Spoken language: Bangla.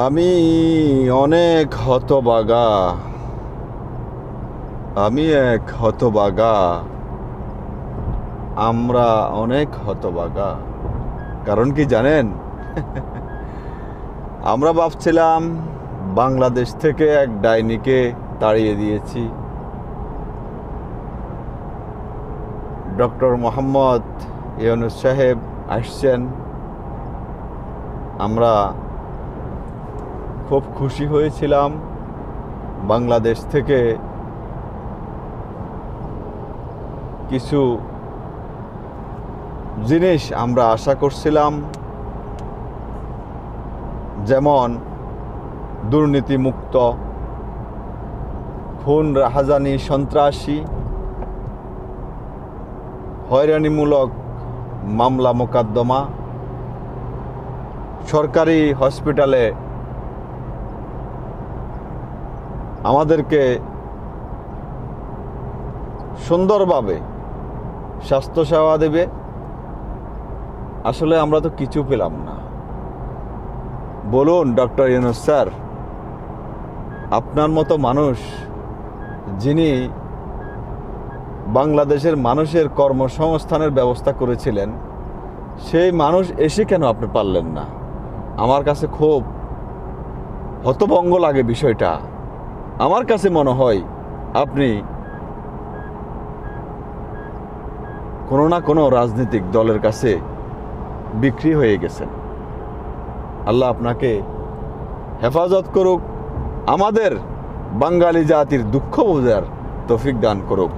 আমি অনেক হতবাগা। আমি এক হতবাগা। আমরা অনেক হতবাগা। কারণ কি জানেন? আমরা ভাবছিলাম বাংলাদেশ থেকে এক ডাইনিকে তাড়িয়ে দিয়েছি। ডক্টর মোহাম্মদ ইউনূস সাহেব আসছেন। আমরা খুব খুশি হয়েছিলাম। বাংলাদেশ থেকে কিছু জিনিস আমরা আশা করছিলাম, যেমন দুর্নীতিমুক্ত, খুন রাহাজানি সন্ত্রাসী, হয়রানিমূলক মামলা মোকদ্দমা, সরকারি হসপিটালে আমাদেরকে সুন্দরভাবে স্বাস্থ্যসেবা দেবে। আসলে আমরা তো কিছু পেলাম না। বলুন ডক্টর ইউনূস স্যার, আপনার মতো মানুষ, যিনি বাংলাদেশের মানুষের কর্মসংস্থানের ব্যবস্থা করেছিলেন, সেই মানুষ এসে কেন আপনি পারলেন না? আমার কাছে খুব হতভম্ব লাগে বিষয়টা। আমার কাছে মনে হয় আপনি কোনো না কোনো রাজনৈতিক দলের কাছে বিক্রি হয়ে গেছেন। আল্লাহ আপনাকে হেফাজত করুক, আমাদের বাঙালি জাতির দুঃখ বোঝার তৌফিক দান করুক।